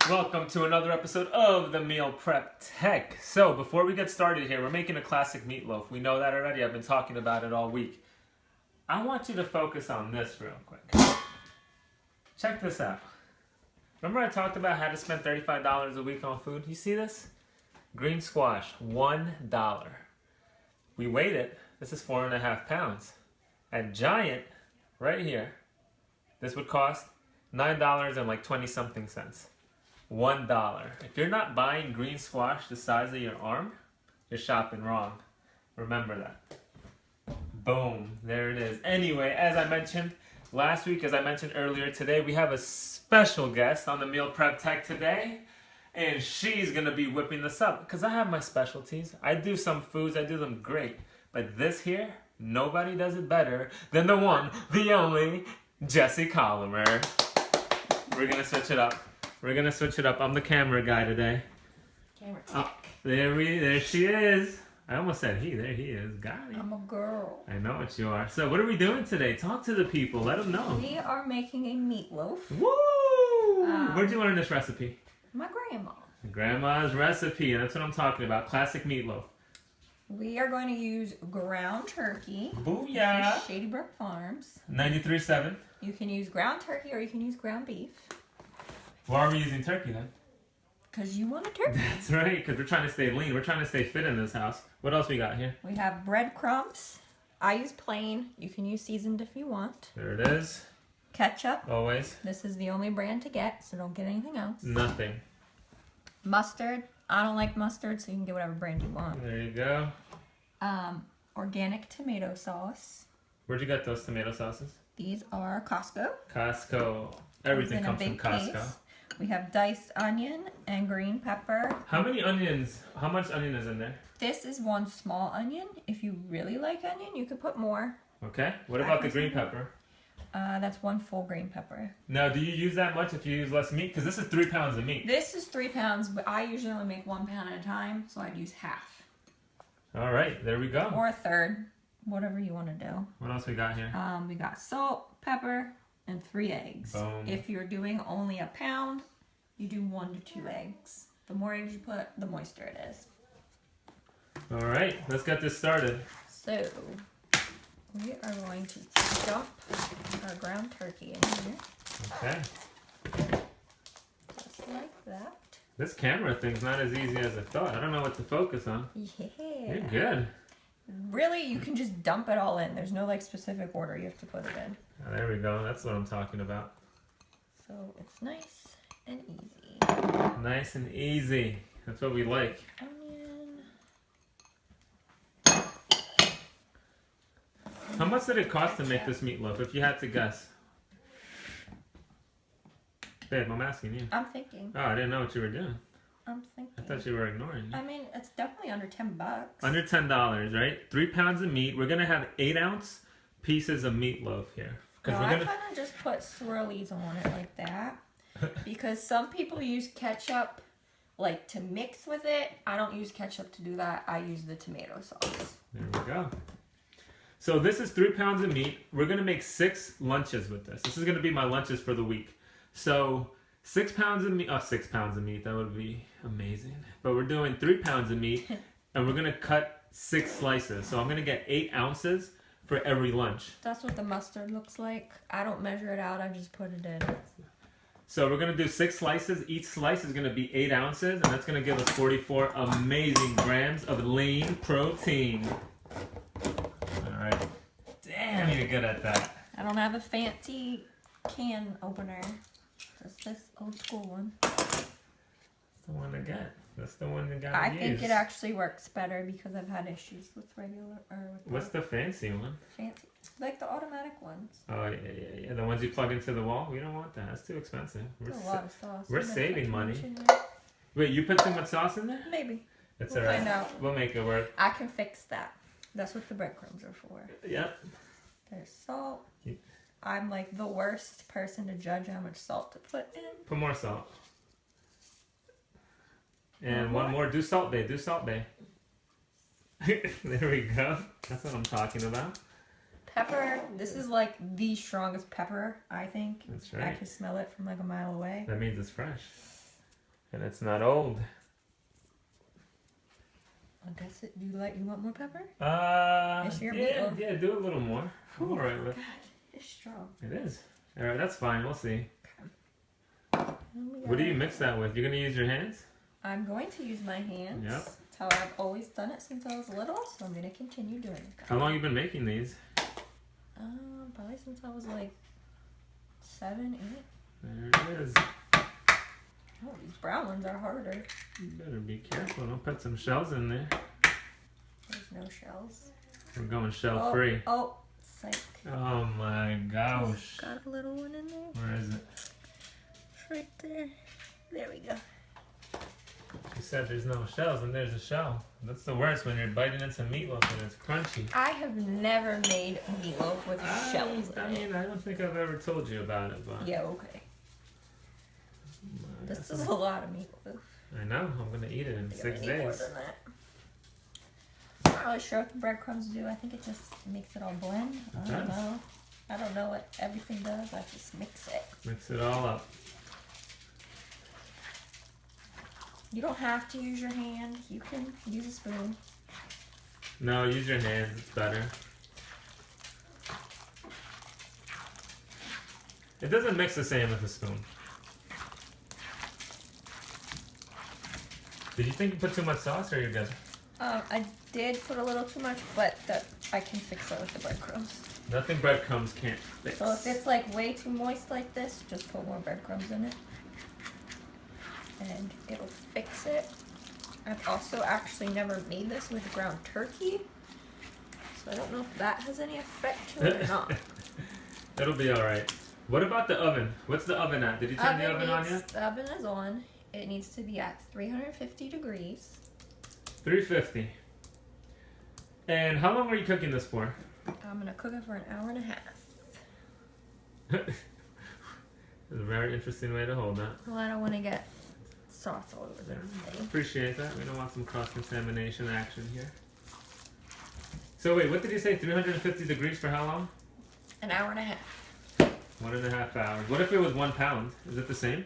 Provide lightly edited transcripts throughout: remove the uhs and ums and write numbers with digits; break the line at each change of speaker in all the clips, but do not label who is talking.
Welcome to another episode of the Meal Prep Tech. So before we get started here, we're making a classic meatloaf. We know that already. I've been talking about it all week. I want you to focus on this real quick. Check this out. Remember I talked about how to spend $35 a week on food? You see this? Green squash, $1. We weighed it. This is 4.5 pounds. At Giant, right here, this would cost $9 and like 20 something cents. $1. If you're not buying green squash the size of your arm, you're shopping wrong. Remember that. Boom. There it is. Anyway, as I mentioned last week, as I mentioned earlier, today we have a special guest on the Meal Prep Tech today. And she's going to be whipping this up. Because I have my specialties. I do some foods. I do them great. But this here, nobody does it better than the one, the only, Jessie Colomer. We're going to switch it up. We're going to switch it up. I'm the camera guy today.
Camera tech.
There she is. I almost said he. There he is. Got it.
I'm a girl.
I know what you are. So what are we doing today? Talk to the people. Let them know.
We are making a meatloaf.
Woo! Where'd you learn this recipe?
My grandma.
Grandma's recipe. And that's what I'm talking about. Classic meatloaf.
We are going to use ground turkey.
Booyah!
This is Shady Brook Farms.
93.7.
You can use ground turkey or you can use ground beef.
Why are we using turkey then?
Because you want a turkey.
That's right, because we're trying to stay lean. We're trying to stay fit in this house. What else we got here?
We have breadcrumbs. I use plain. You can use seasoned if you want.
There it is.
Ketchup.
Always.
This is the only brand to get, so don't get anything else.
Nothing.
Mustard. I don't like mustard, so you can get whatever brand you want.
There you go.
Organic tomato sauce.
Where'd you get those tomato sauces?
These are Costco.
Costco. Everything comes from Costco.
Case. We have diced onion and green pepper.
How many onions? How much onion is in there?
This is one small onion. If you really like onion, you could put more.
Okay. What about the green pepper?
That's one full green pepper.
Now, do you use that much if you use less meat? Because this is 3 pounds of meat.
This is 3 pounds, but I usually only make 1 pound at a time, so I'd use half.
All right. There we go.
Or a third. Whatever you want to do.
What else we got here?
We got salt, pepper, and 3 eggs.
Boom.
If you're doing only a pound, you do 1 to 2 eggs. The more eggs you put, the moister it is.
All right. Let's get this started.
So, we are going to dump our ground turkey in here.
Okay.
Just like that.
This camera thing's not as easy as I thought. I don't know what to focus on.
Yeah.
You're good.
Really, you can just dump it all in. There's no like specific order you have to put it in.
Oh, there we go. That's what I'm talking about.
So it's nice and easy.
Nice and easy. That's what we like.
Onion.
How much did it cost to make this meatloaf, if you had to guess? Babe, I'm asking you.
I'm thinking.
Oh, I didn't know what you were doing.
I'm thinking.
I thought you were ignoring me.
I mean, it's definitely under $10.
Under $10, right? 3 pounds of meat. We're going to have 8-ounce pieces of meatloaf here.
No, I kind of just put swirlies on it like that. Because some people use ketchup like to mix with it. I don't use ketchup to do that. I use the tomato sauce.
There we go. So this is 3 pounds of meat. We're going to make 6 lunches with this. This is going to be my lunches for the week. So 6 pounds of meat. Oh, 6 pounds of meat. That would be amazing. But we're doing 3 pounds of meat. And we're going to cut 6 slices. So I'm going to get 8 ounces for every lunch.
That's what the mustard looks like. I don't measure it out. I just put it in.
So we're going to do 6 slices. Each slice is going to be 8 ounces. And that's going to give us 44 amazing grams of lean protein. All right. Damn, you're good at that.
I don't have a fancy can opener. Just this old school one.
That's the one to get. That's the one that got
I think it actually works better because I've had issues with regular
What's the fancy one?
Fancy, like the automatic ones.
Oh yeah. The ones you plug into the wall. We don't want that. That's too expensive.
It's a lot of sauce.
We're saving money. Wait, you put too much sauce in there?
Maybe.
It's
We'll
alright.
find out.
We'll make it work.
I can fix that. That's what the breadcrumbs are for.
Yep.
There's salt. I'm like the worst person to judge how much salt to put in.
Put more salt. And one more. Do Salt Bay. Do Salt Bay. There we go. That's what I'm talking about.
Pepper. This is like the strongest pepper, I think.
That's right.
I can smell it from like a mile away.
That means it's fresh. And it's not old.
I guess it. You want more pepper?
Yeah,
meatloaf.
yeah, do a little more. I'm alright with it.
God, it's strong.
It is. Alright, that's fine. We'll see. What do you mix that with? You're going to use your hands?
I'm going to use my hands.
Yep.
That's how I've always done it since I was little, so I'm going to continue doing it.
How long have you been making these?
Probably since I was like 7, 8.
There it is.
Oh, these brown ones are harder.
You better be careful. Don't put some shells in there.
There's no shells.
We're going shell free.
Oh, psych.
Oh my gosh.
Got a little one in there.
Where is it?
It's right there. There we go.
You said there's no shells and there's a shell. That's the worst when you're biting into meatloaf and it's crunchy.
I have never made meatloaf with shells in it.
I don't think I've ever told you about it, but
Yeah, okay. This is a lot of meatloaf.
I know. I'm gonna eat it in 6
Need more
days.
than that. I'm not really sure what the breadcrumbs do. I think it just makes it all blend. I don't know. I don't know what everything does. I just mix it.
Mix it all up.
You don't have to use your hand. You can use a spoon.
No, use your hands. It's better. It doesn't mix the same with a spoon. Did you think you put too much sauce or you're good?
I did put a little too much, but I can fix it with the breadcrumbs.
Nothing breadcrumbs can't fix.
So if it's like way too moist like this, just put more breadcrumbs in it. And it'll fix it. I've also actually never made this with ground turkey. So I don't know if that has any effect to it or not.
It'll be alright. What about the oven? What's the oven at? Did you turn the oven on yet?
The oven is on. It needs to be at 350 degrees.
350. And how long were you cooking this for?
I'm going to cook it for an hour and a half.
That's a very interesting way to hold that.
Well, I don't want to get sauce all over the thing.
Appreciate that. We don't want some cross-contamination action here. So wait, what did you say? 350 degrees for how long?
An hour and a half.
1.5 hours. What if it was 1 pound? Is it the same?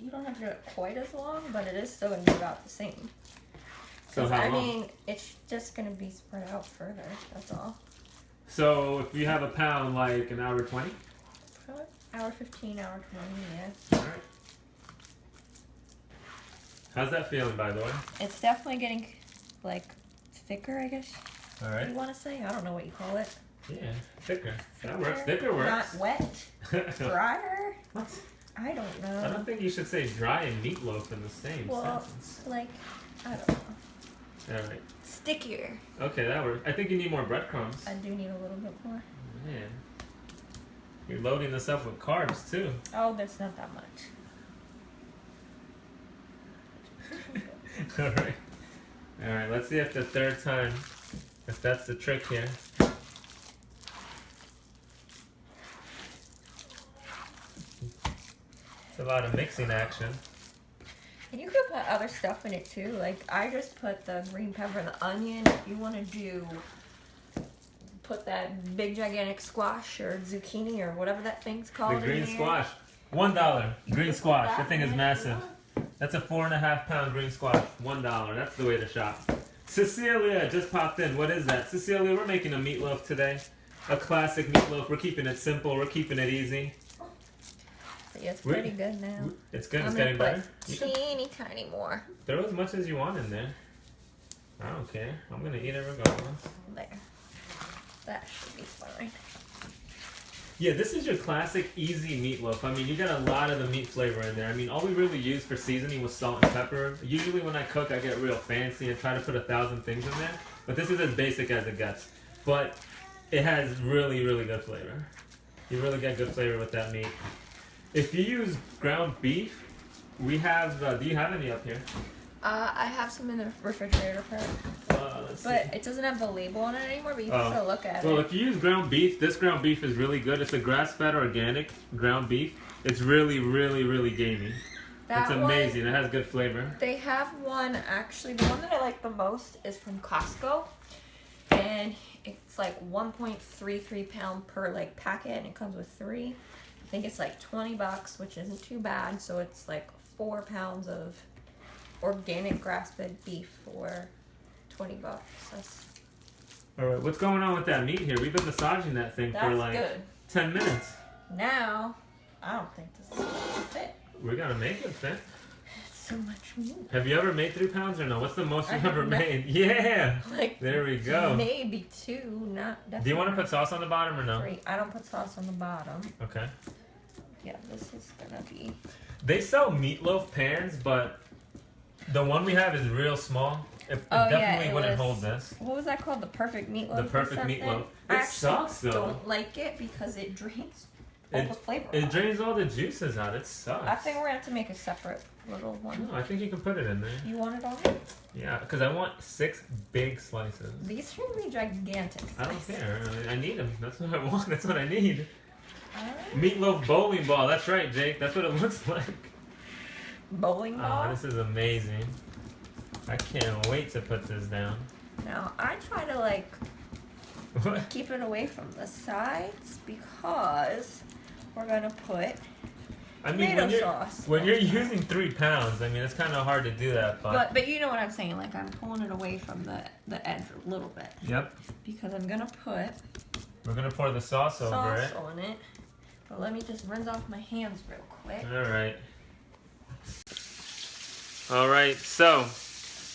You don't have to do it quite as long, but it is still going to be about the same.
So how long?
I mean, it's just going to be spread out further, that's all.
So if you have a pound, like an hour 20?
Hour 15, hour 20, yeah.
Alright. How's that feeling, by the way?
It's definitely getting, like, thicker, I guess.
Alright.
You want to say? I don't know what you call it.
Yeah, thicker. That works. Thicker works.
Not wet. Drier.
What?
I don't know.
I don't think you should say dry and meatloaf in the same sentence.
Like, I don't know.
Alright.
Stickier.
Okay, that works. I think you need more breadcrumbs.
I do need a little bit more.
Man. You're loading this up with carbs, too.
Oh, that's not that much.
Alright. Alright, let's see if the third time, if that's the trick here. It's a lot of mixing action.
And you could put other stuff in it too. Like I just put the green pepper and the onion. If you want to put that big gigantic squash or zucchini or whatever that thing's called.
The green
in there.
squash. $1. Green
could
squash.
put
That thing is
in it.
massive. That's a 4.5 pound green squash. $1. That's the way to shop. Cecilia just popped in. What is that? Cecilia, we're making a meatloaf today. A classic meatloaf. We're keeping it simple. We're keeping it easy.
Yeah, it's pretty good now.
It's good. It's
I'm
getting
gonna
better.
put teeny tiny more.
Throw as much as you want in there. I don't care. I'm going to eat it regardless.
There. That should be fine.
Yeah, this is your classic easy meatloaf. I mean, you got a lot of the meat flavor in there. I mean, all we really use for seasoning was salt and pepper. Usually when I cook, I get real fancy and try to put 1,000 things in there. But this is as basic as it gets. But it has really, really good flavor. You really get good flavor with that meat. If you use ground beef, we have, do you have any up here?
I have some in the refrigerator part. But it doesn't have the label on it anymore, but you can still look at it.
Well, if you use ground beef, this ground beef is really good. It's a grass-fed organic ground beef. It's really, really, really gamey. It's amazing. It has good flavor.
They have one, actually, the one that I like the most is from Costco. And it's like 1.33 pound per like packet, and it comes with 3. think it's like $20, which isn't too bad. So it's like 4 pounds of organic grass-fed beef for $20. That's
All right, what's going on with that meat here? We've been massaging that thing for like
good.
10 minutes.
Now, I don't think this is going to fit.
We gotta make it fit.
It's so much meat.
Have you ever made 3 pounds or no? What's the most you've ever
have
made? Yeah!
Like,
there we go.
Maybe 2, not definitely.
Do you want to put sauce on the bottom or no?
3. I don't put sauce on the bottom.
Okay.
Yeah, this is gonna be.
They sell Meatloaf pans, but the one we have is real small. It definitely wouldn't hold this.
What was that called? The perfect meatloaf.
The perfect meatloaf.
I
It sucks though.
don't like it because it drains all the flavor.
It drains all the juices out. It sucks.
I think we're gonna have to make a separate little one.
No, I think you can put it in there.
You want it on it?
Yeah, because I want 6 big slices.
These are gonna be gigantic.
I don't care. I need them. That's what I want. That's what I need.
Alright.
Meatloaf bowling ball. That's right, Jake. That's what it looks like.
Bowling ball.
Oh, this is amazing. I can't wait to put this down.
Now I try to like
What?
keep it away from the sides because we're gonna put tomato sauce.
When you're using 3 pounds, I mean, it's kind of hard to do that.
But you know what I'm saying? Like I'm pulling it away from the edge a little bit.
Yep.
Because I'm gonna put
We're gonna pour the sauce over it.
on it. But let me just rinse off my hands real quick.
All right. All right. So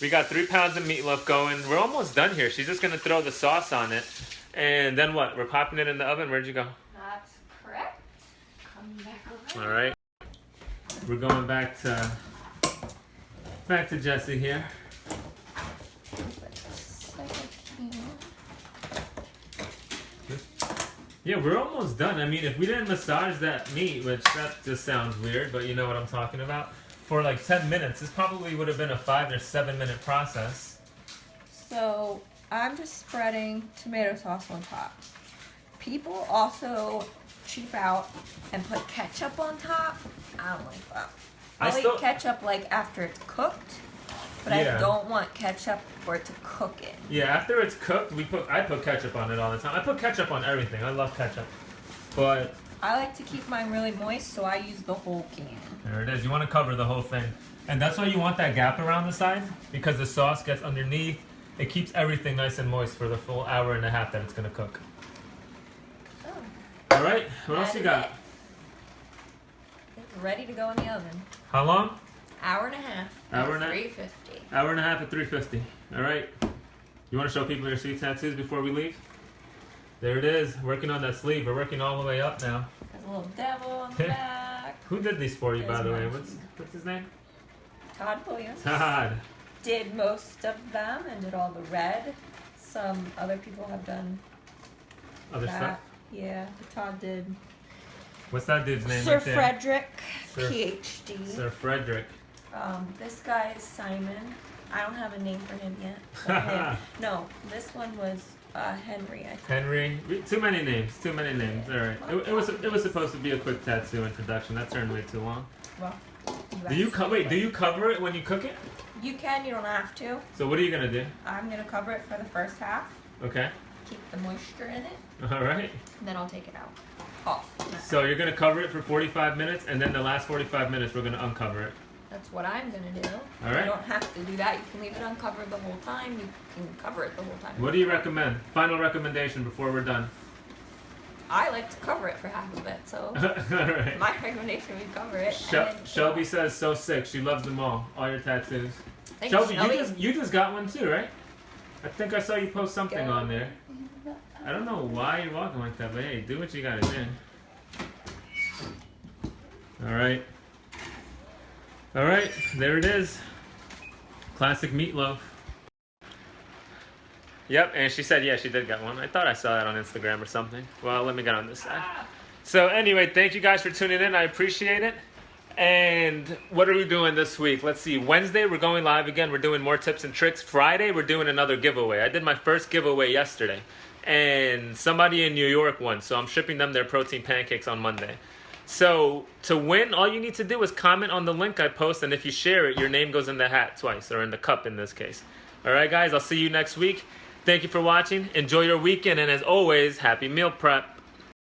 we got 3 pounds of meatloaf going. We're almost done here. She's just gonna throw the sauce on it, and then what? We're popping it in the oven. Where'd you go?
That's correct. Come back over.
All right. We're going back to Jesse here. Yeah, we're almost done. I mean, if we didn't massage that meat, which that just sounds weird, but you know what I'm talking about, for like 10 minutes, this probably would have been a 5 or 7 minute process.
So I'm just spreading tomato sauce on top. People also cheap out and put ketchup on top. I don't like that. I'll eat ketchup like after it's cooked, but I don't want ketchup for it to cook in.
Yeah, after it's cooked, I put ketchup on it all the time. I put ketchup on everything. I love ketchup. But
I like to keep mine really moist, so I use the whole can.
There it is. You want to cover the whole thing. And that's why you want that gap around the side, because the sauce gets underneath. It keeps everything nice and moist for the full 1.5 hours that it's going to cook.
Oh.
All right. What else you got?
It's ready to go in the oven.
How long?
1.5 hours.
Hour and a half?
350.
1.5 hours at 350. All right. You want to show people your sweet tattoos before we leave? There it is. Working on that sleeve. We're working all the way up now.
There's a little devil on the back.
Who did these for you, by the way?
Monkey.
What's his name?
Todd Williams.
Todd.
Did most of them and did all the red. Some other people have done
Other
that.
stuff?
Yeah, Todd did.
What's that dude's name
Sir
right there?
Frederick,
Sir-
PhD.
Sir Frederick.
This guy is Simon. I don't have a name for him yet. No, this one was Henry, I think.
Henry. Too many names. Too many names. All right. It was supposed to be a quick tattoo introduction. That turned way too long.
Well,
Do you cover it when you cook it?
You can. You don't have to.
So what are you gonna do?
I'm gonna cover it for the first half.
Okay.
Keep the moisture in it.
All right.
And then I'll take it out. Off.
So you're gonna cover it for 45 minutes, and then the last 45 minutes we're gonna uncover it.
That's what I'm gonna do.
All right.
You don't have to do that. You can leave it uncovered the whole time. You can cover it the whole time.
What do you recommend? Final recommendation before we're done.
I like to cover it for half of it, so
All right.
my recommendation would cover it.
Shelby says so sick. She loves them all your tattoos.
Thanks,
Shelby, you just got one too, right? I think I saw you post something on there. I don't know why you're walking like that, but hey, do what you gotta do. All right. All right, there it is. Classic meatloaf. Yep, and she said, yeah, she did get one. I thought I saw that on Instagram or something. Well, let me get on this side. So anyway, thank you guys for tuning in. I appreciate it. And what are we doing this week? Let's see. Wednesday, we're going live again. We're doing more tips and tricks. Friday, we're doing another giveaway. I did my first giveaway yesterday. And somebody in New York won. So I'm shipping them their protein pancakes on Monday. So to win, all you need to do is comment on the link I post. And if you share it, your name goes in the hat twice. Or in the cup in this case. All right, guys. I'll see you next week. Thank you for watching. Enjoy your weekend. And as always, happy meal prep.